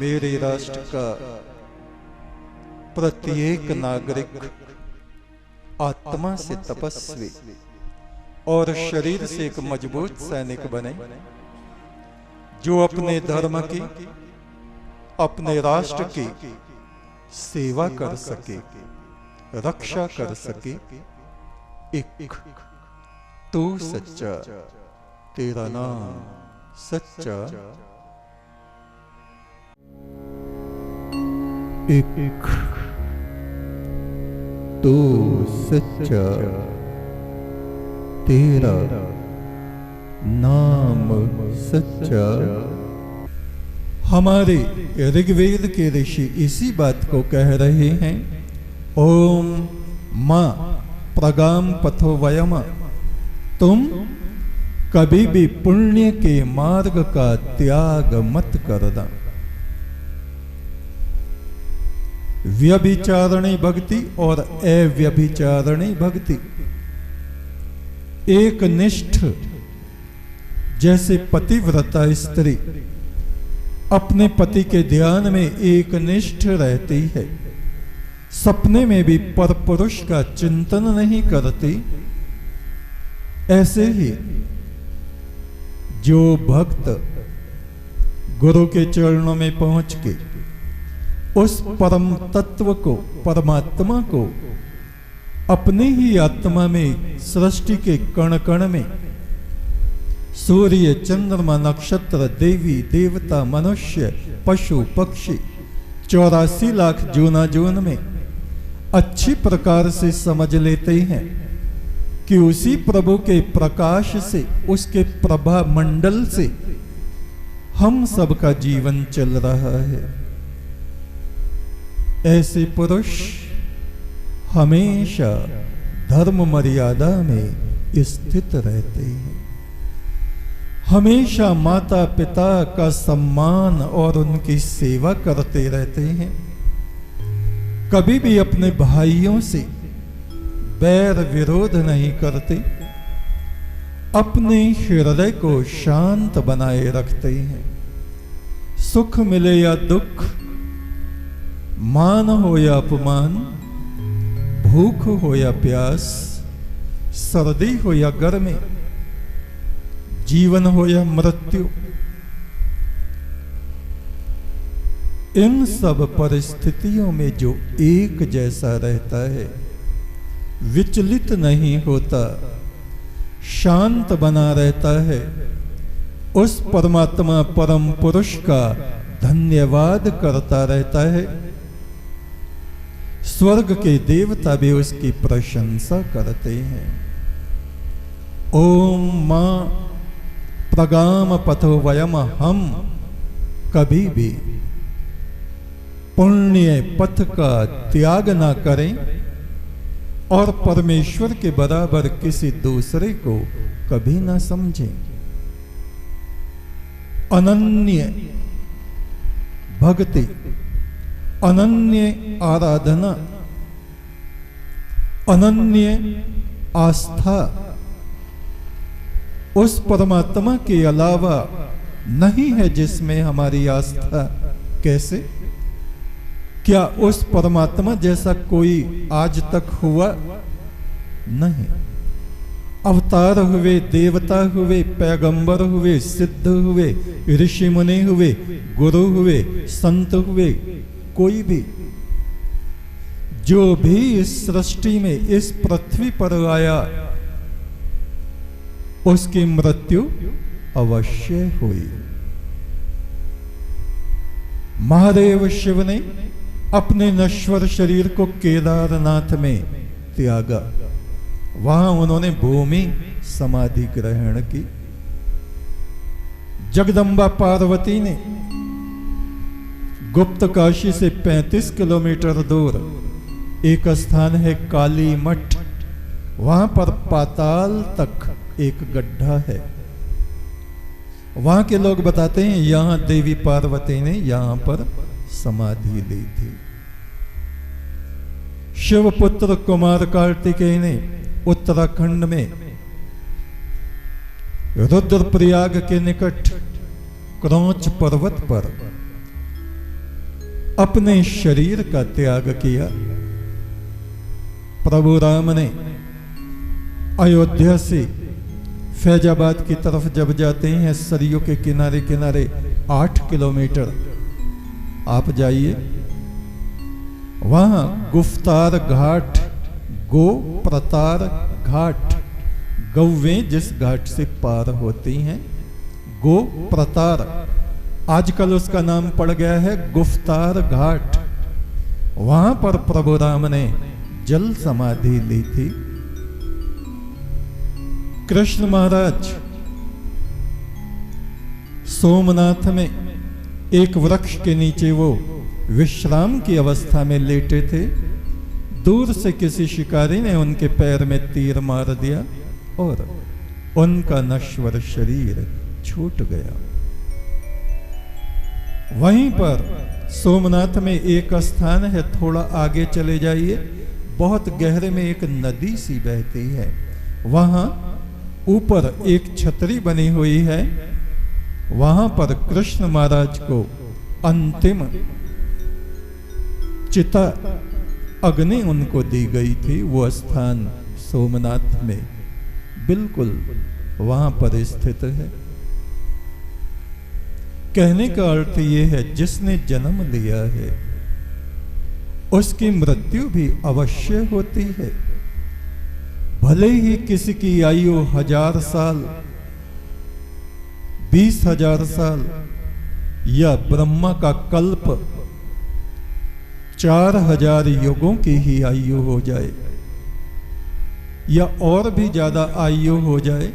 मेरे राष्ट्र का प्रत्येक नागरिक आत्मा से तपस्वी और शरीर से एक मजबूत सैनिक बने, जो अपने धर्म की, अपने राष्ट्र की सेवा कर सके, रक्षा कर सके। एक तू सच्चा, तेरा नाम सच्चा। एक तू सच्चा, तेरा नाम सच्चा। हमारे ऋग्वेद के ऋषि इसी बात को कह रहे हैं। ओम मां प्रगाम पथो वयम, तुम कभी भी पुण्य के मार्ग का त्याग मत करना। व्यभिचारणी भक्ति और अव्यभिचारणी भक्ति, एक निष्ठ जैसे पतिव्रता स्त्री अपने पति के ध्यान में एक निष्ठ रहती है, सपने में भी परपुरुष का चिंतन नहीं करती, ऐसे ही जो भक्त गुरु के चरणों में पहुंच के उस परम तत्व को, परमात्मा को अपनी ही आत्मा में, सृष्टि के कण कण में, सूर्य चंद्रमा नक्षत्र देवी देवता मनुष्य पशु पक्षी 84 लाख जूना जून में अच्छी प्रकार से समझ लेते हैं कि उसी प्रभु के प्रकाश से, उसके प्रभा मंडल से हम सबका जीवन चल रहा है। ऐसे पुरुष हमेशा धर्म मर्यादा में स्थित रहते हैं, हमेशा माता पिता का सम्मान और उनकी सेवा करते रहते हैं, कभी भी अपने भाइयों से बैर विरोध नहीं करते, अपने हृदय को शांत बनाए रखते हैं। सुख मिले या दुख, मान हो या अपमान, भूख हो या प्यास, सर्दी हो या गर्मी, जीवन हो या मृत्यु, इन सब परिस्थितियों में जो एक जैसा रहता है, विचलित नहीं होता, शांत बना रहता है, उस परमात्मा परम पुरुष का धन्यवाद करता रहता है। स्वर्ग के देवता भी उसकी प्रशंसा करते हैं। ओम मां प्रगाम पथो वयम, हम कभी भी पुण्य पथ का त्याग ना करें और परमेश्वर के बराबर किसी दूसरे को कभी ना समझें। अनन्य भक्ति, अनन्य आराधना, अनन्य आस्था उस परमात्मा के अलावा नहीं है जिसमें हमारी आस्था। कैसे? क्या उस परमात्मा जैसा कोई आज तक हुआ? नहीं। अवतार हुए, देवता हुए, पैगंबर हुए, सिद्ध हुए, ऋषि मुनि हुए, गुरु हुए, संत हुए, कोई भी जो भी इस सृष्टि में, इस पृथ्वी पर आया, उसकी मृत्यु अवश्य हुई। महादेव शिव ने अपने नश्वर शरीर को केदारनाथ में त्यागा, वहां उन्होंने भूमि समाधि ग्रहण की। जगदम्बा पार्वती ने गुप्त काशी से 35 किलोमीटर दूर एक स्थान है काली मठ, वहां पर पाताल तक एक गड्ढा है। वहां के लोग बताते हैं यहां देवी पार्वती ने यहां पर समाधि ली थी। शिवपुत्र कुमार कार्तिकेय ने उत्तराखंड में रुद्रप्रयाग के निकट क्रौंच पर्वत पर अपने शरीर का त्याग किया। प्रभु राम ने अयोध्या से फैजाबाद की तरफ जब जाते हैं, सरयू के किनारे किनारे 8 किलोमीटर आप जाइए, वहां गुफ्तार घाट, गो प्रतार घाट, गौवें जिस घाट से पार होती हैं, गो प्रतार, आजकल उसका नाम पड़ गया है गुफ्तार घाट। वहां पर प्रभु राम ने जल समाधि ली थी। कृष्ण महाराज सोमनाथ में एक वृक्ष के नीचे वो विश्राम की अवस्था में लेटे थे। दूर से किसी शिकारी ने उनके पैर में तीर मार दिया और उनका नश्वर शरीर छूट गया। वहीं पर सोमनाथ में एक स्थान है, थोड़ा आगे चले जाइए, बहुत गहरे में एक नदी सी बहती है। वहां ऊपर एक छतरी बनी हुई है। वहां पर कृष्ण महाराज को अंतिम चिता अग्नि उनको दी गई थी। वो स्थान सोमनाथ में बिल्कुल वहां पर स्थित है। कहने का अर्थ ये है, जिसने जन्म लिया है उसकी मृत्यु भी अवश्य होती है। भले ही किसी की आयु 1000 साल, 20,000 साल या ब्रह्मा का कल्प 4000 युगों की ही आयु हो जाए या और भी ज्यादा आयु हो जाए,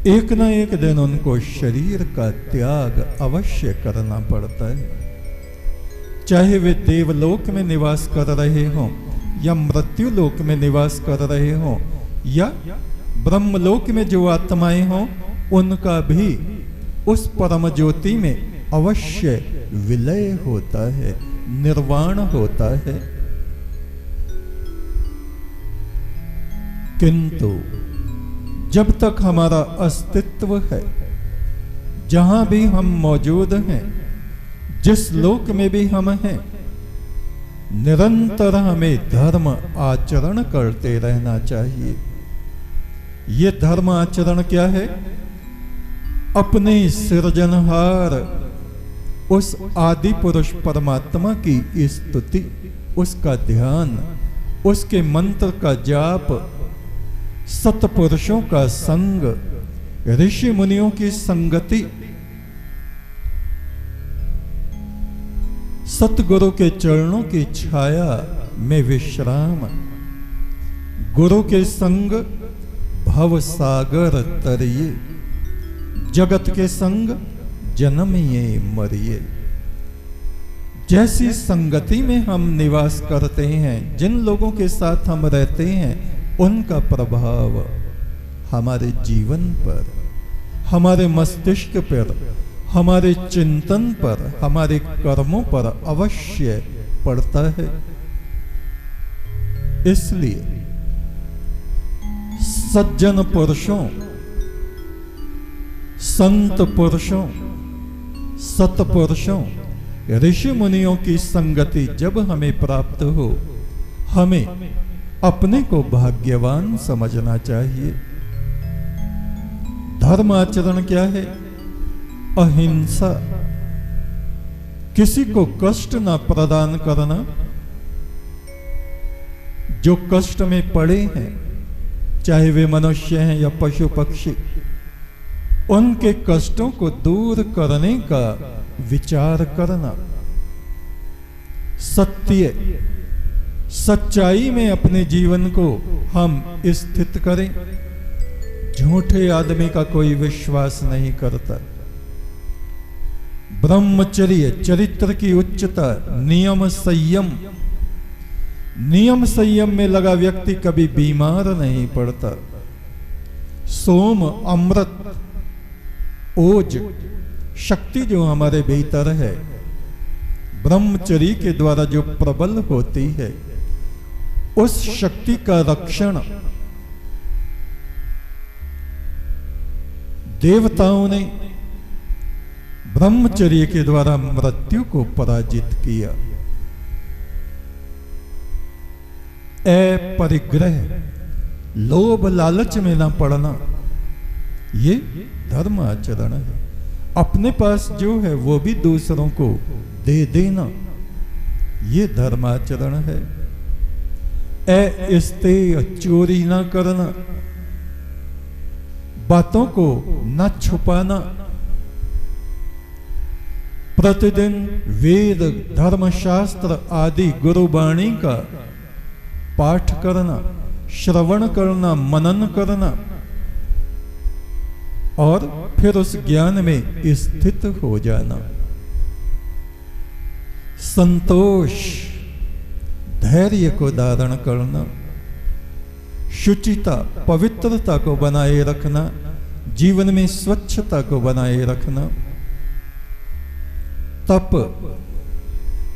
एक न एक दिन उनको शरीर का त्याग अवश्य करना पड़ता है। चाहे वे देवलोक में निवास कर रहे हों या मृत्यु लोक में निवास कर रहे हों या ब्रह्मलोक में जो आत्माएं हों, उनका भी उस परम ज्योति में अवश्य विलय होता है, निर्वाण होता है। किंतु जब तक हमारा अस्तित्व है, जहां भी हम मौजूद हैं, जिस लोक में भी हम हैं, निरंतर हमें धर्म आचरण करते रहना चाहिए। ये धर्म आचरण क्या है? अपने सृजनहार उस आदि पुरुष परमात्मा की स्तुति, उसका ध्यान, उसके मंत्र का जाप, सतपुरुषों का संग, ऋषि मुनियों की संगति, सतगुरु के चरणों की छाया में विश्राम, गुरु के संग भव सागर तरिए, जगत के संग जन्मिए मरिए। जैसी संगति में हम निवास करते हैं, जिन लोगों के साथ हम रहते हैं, उनका प्रभाव हमारे जीवन पर, हमारे मस्तिष्क पर, हमारे चिंतन पर, हमारे कर्मों पर अवश्य पड़ता है। इसलिए सज्जन पुरुषों, संत पुरुषों, सतपुरुषों, ऋषि मुनियों की संगति जब हमें प्राप्त हो, हमें अपने को भाग्यवान समझना चाहिए। धर्म आचरण क्या है? अहिंसा, किसी को कष्ट ना प्रदान करना। जो कष्ट में पड़े हैं, चाहे वे मनुष्य हैं या पशु पक्षी, उनके कष्टों को दूर करने का विचार करना। सत्य, सच्चाई में अपने जीवन को हम स्थित करें। झूठे आदमी का कोई विश्वास नहीं करता। ब्रह्मचर्य, चरित्र की उच्चता, नियम संयम, नियम संयम में लगा व्यक्ति कभी बीमार नहीं पड़ता। सोम, अमृत, ओज, शक्ति जो हमारे भीतर है, ब्रह्मचर्य के द्वारा जो प्रबल होती है, उस शक्ति का रक्षण देवताओं ने ब्रह्मचर्य के द्वारा मृत्यु को पराजित किया। अपरिग्रह, लोभ लालच में न पड़ना, ये धर्म आचरण है। अपने पास जो है वो भी दूसरों को दे देना, ये धर्माचरण है। अस्तेय, चोरी ना करना, बातों को न छुपाना, प्रतिदिन वेद धर्मशास्त्र आदि गुरुवाणी का पाठ करना, श्रवण करना, मनन करना और फिर उस ज्ञान में स्थित हो जाना। संतोष, धैर्य को धारण करना, शुचिता, पवित्रता को बनाए रखना, जीवन में स्वच्छता को बनाए रखना, तप,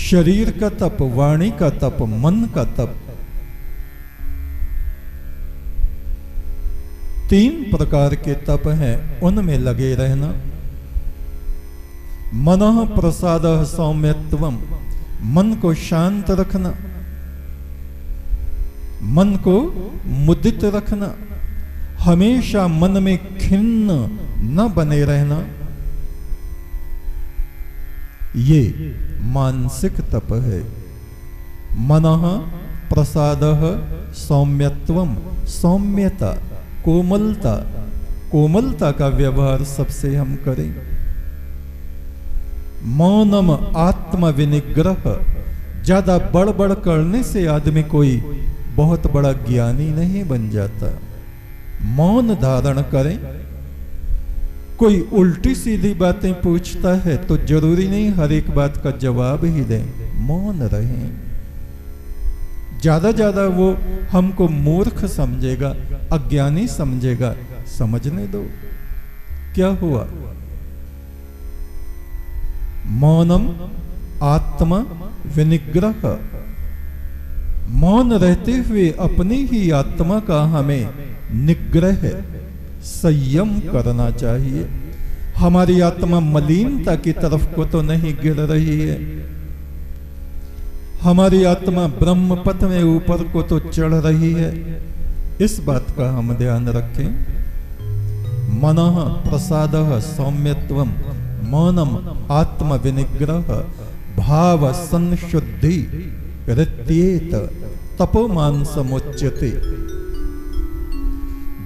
शरीर का तप, वाणी का तप, मन का तप, 3 प्रकार के तप हैं, उनमें लगे रहना। मनः प्रसादः सौम्यत्वम, मन को शांत रखना, मन को मुदित रखना, हमेशा मन में खिन्न न बने रहना, ये मानसिक तप है। मनः प्रसादः सौम्यत्वम, सौम्यता, कोमलता, कोमलता का व्यवहार सबसे हम करें। मौनम आत्म विनिग्रह, ज्यादा बड़बड़ करने से आदमी कोई बहुत बड़ा ज्ञानी नहीं बन जाता। मौन धारण करें। कोई उल्टी सीधी बातें पूछता है तो जरूरी नहीं हर एक बात का जवाब ही दें, मौन रहें। ज्यादा वो हमको मूर्ख समझेगा, अज्ञानी समझेगा, समझने दो। क्या हुआ? मौनम आत्मा विनिग्रह, मौन रहते हुए अपनी ही आत्मा का हमें निग्रह, संयम करना चाहिए। हमारी आत्मा मलिनता की तरफ को तो नहीं गिर रही है, हमारी आत्मा ब्रह्म पथ में ऊपर को तो चढ़ रही है। इस बात का हम ध्यान रखें। मनः प्रसादः सौम्यत्वम, मौनम आत्म विनिग्रह, भाव संशुद्धि रित्येत तपोमान समुच्यते।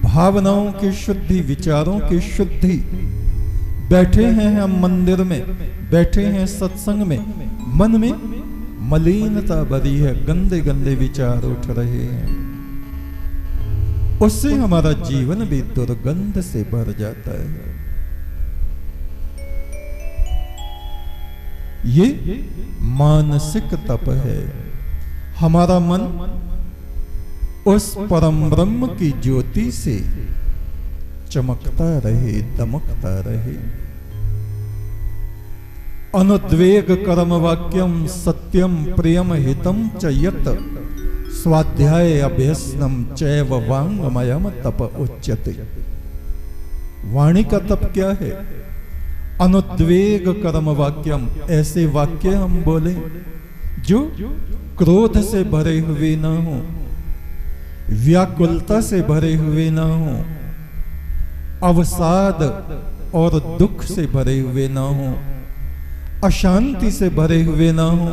भावनाओं की शुद्धि, विचारों की शुद्धि। बैठे हैं हम मंदिर में, बैठे हैं सत्संग में, मन में मलिनता भरी है, गंदे गंदे विचार उठ रहे हैं, उससे हमारा जीवन भी दुर्गंध से भर जाता है। ये मानसिक तप है। हमारा मन उस परम ब्रह्म की ज्योति से चमकता रहे, दमकता रहे। अनुद्वेग कर्म वाक्यम सत्यम प्रियम हितम च यत् स्वाध्याय अभ्यसनम चैव वाङ्मयम तप उच्यते। वाणी का तप क्या है? अनुद्वेग कर्म वाक्यम, ऐसे वाक्य हम बोले जो क्रोध से भरे हुए ना हो, व्याकुलता से भरे हुए ना हो, अवसाद और दुख से भरे हुए ना हो, अशांति से भरे हुए ना हो।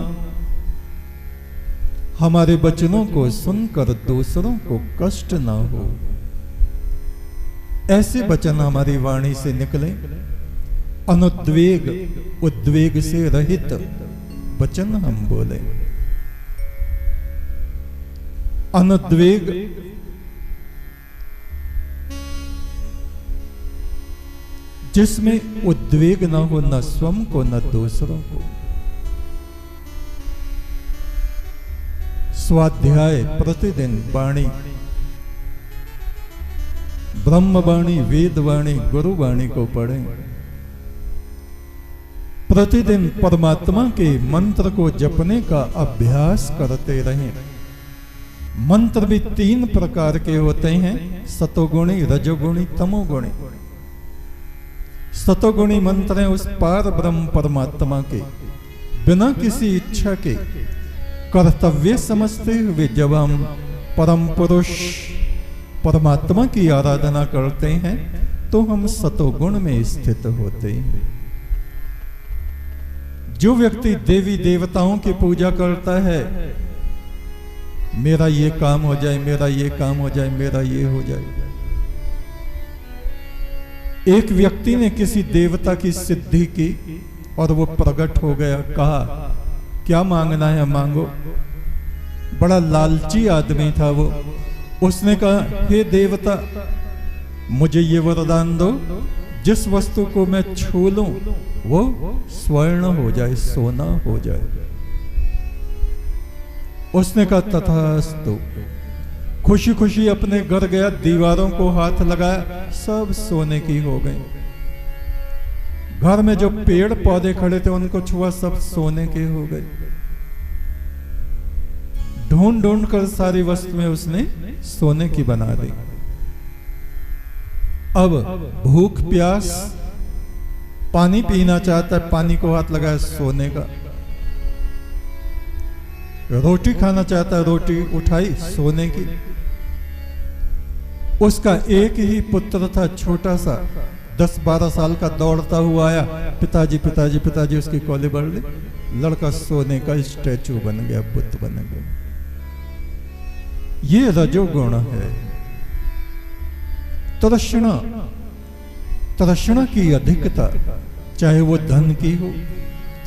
हमारे वचनों को सुनकर दूसरों को कष्ट ना हो, ऐसे वचन हमारी वाणी से निकले। अनुद्वेग, उद्वेग से रहित वचन हम बोले। अनुद्वेग जिसमें उद्वेग न हो, न स्वयं को न दूसरों को। स्वाध्याय, प्रतिदिन वाणी, ब्रह्मवाणी, वेदवाणी, गुरुवाणी को पढ़ें। प्रतिदिन परमात्मा के मंत्र को जपने का अभ्यास करते रहें। मंत्र भी 3 प्रकार के होते हैं, सतोगुणी, रजोगुणी, तमोगुणी। सतोगुणी मंत्र हैं उस पार ब्रह्म परमात्मा के बिना किसी इच्छा के कर्तव्य समझते हुए जब हम परम पुरुष परमात्मा की आराधना करते हैं तो हम सतोगुण में स्थित होते हैं। जो व्यक्ति देवी देवताओं की पूजा करता है, मेरा ये काम हो जाए, मेरा ये काम हो जाए, मेरा ये हो जाए। एक व्यक्ति ने किसी देवता की सिद्धि की और वो प्रकट हो गया, कहा क्या मांगना है मांगो। बड़ा लालची आदमी था वो। उसने कहा हे देवता, मुझे ये वरदान दो, जिस वस्तु को मैं छू लूं वो स्वर्ण हो जाए, सोना हो जाए। उसने कहा तथास्तु। खुशी खुशी अपने घर गया, दीवारों को हाथ लगाया, सब सोने की हो गई। घर में जो पेड़ पौधे खड़े थे उनको छुआ, सब सोने के हो गए। ढूंढ ढूंढ कर सारी वस्तुएं उसने सोने की बना दी। अब भूख प्यास, पानी पीना चाहता है, पानी को हाथ लगाया, सोने का। रोटी खाना चाहता है, रोटी उठाई, सोने की। उसका एक ही पुत्र था, छोटा सा, 10-12 साल का, दौड़ता हुआ आया, पिताजी पिताजी पिताजी, उसकी कॉली बढ़ ली। लड़का सोने का स्टैचू बन गया, बुत बन गया। ये रजोगुण है। तृष्णा, तृष्णा की अधिकता, चाहे वो धन की हो,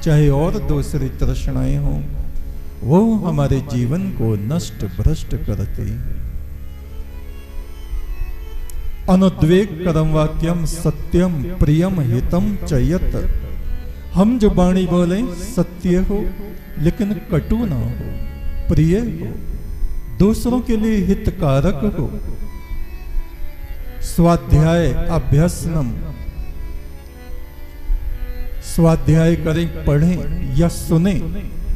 चाहे और दूसरी तृष्णाएं हो, वो हमारे जीवन को नष्ट भ्रष्ट करती है। अनुद्वेग करम वाक्यम सत्यम प्रियम हितम चयत। हम जो वाणी बोले सत्य हो लेकिन कटु ना हो, प्रिय हो, दूसरों के लिए हितकारक हो। स्वाध्याय अभ्यसनम, स्वाध्याय करें, पढ़ें या सुने,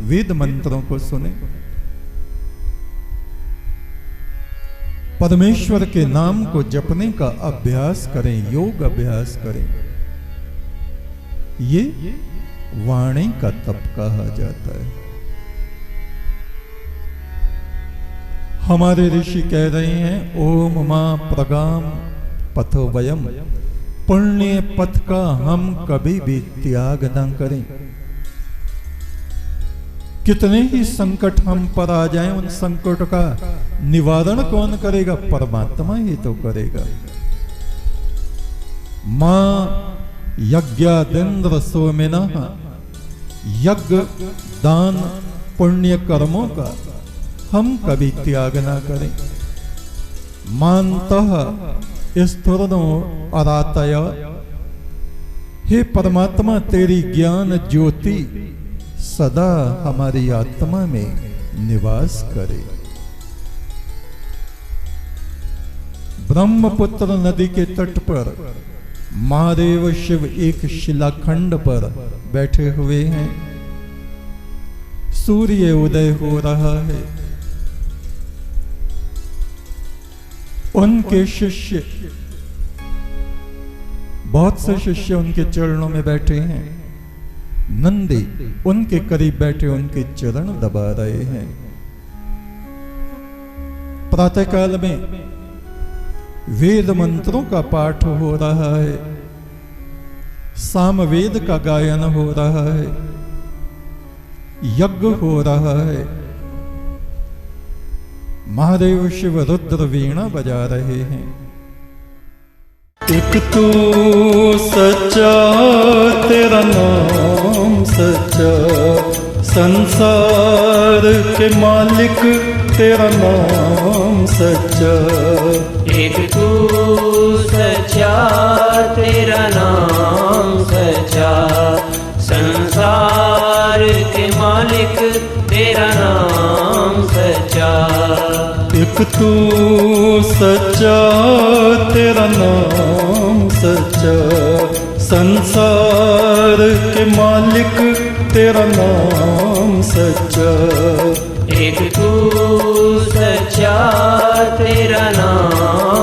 वेद मंत्रों को सुने। परमेश्वर के नाम को जपने का अभ्यास करें, योग अभ्यास करें। ये वाणी का तप कहा जाता है। हमारे ऋषि कह रहे हैं ओम मां प्रगाम पथो वयम, पुण्य पथ का हम कभी भी त्याग न करें। कितने ही संकट हम पर आ जाएं, उन संकट का निवारण कौन करेगा? परमात्मा ही तो करेगा। मां यज्ञादिन्द्र सोमिनः, यज्ञ दान पुण्य कर्मों का हम कभी त्याग ना करें। मानतः स्फुरनो अरातय, हे परमात्मा तेरी ज्ञान ज्योति सदा हमारी आत्मा में निवास करे। ब्रह्मपुत्र नदी के तट पर महादेव शिव एक शिलाखंड पर बैठे हुए हैं। सूर्य उदय हो रहा है। उनके शिष्य, बहुत से शिष्य उनके चरणों में बैठे हैं। नंदी उनके करीब बैठे उनके चरण दबा रहे हैं। प्रातः काल में वेद मंत्रों का पाठ हो रहा है, सामवेद का गायन हो रहा है, यज्ञ हो रहा है। महादेव शिव रुद्र वीणा बजा रहे हैं। एक तो सच्चा तेरा नाम सच्चा, संसार के मालिक तेरा नाम सच्चा। एक तू सच्चा तेरा नाम सच्चा, संसार के मालिक तेरा नाम सच्चा। एक तू सच्चा तेरा नाम सच्चा, संसार के मालिक तेरा नाम सच्चा। एक तू सच्चा तेरा नाम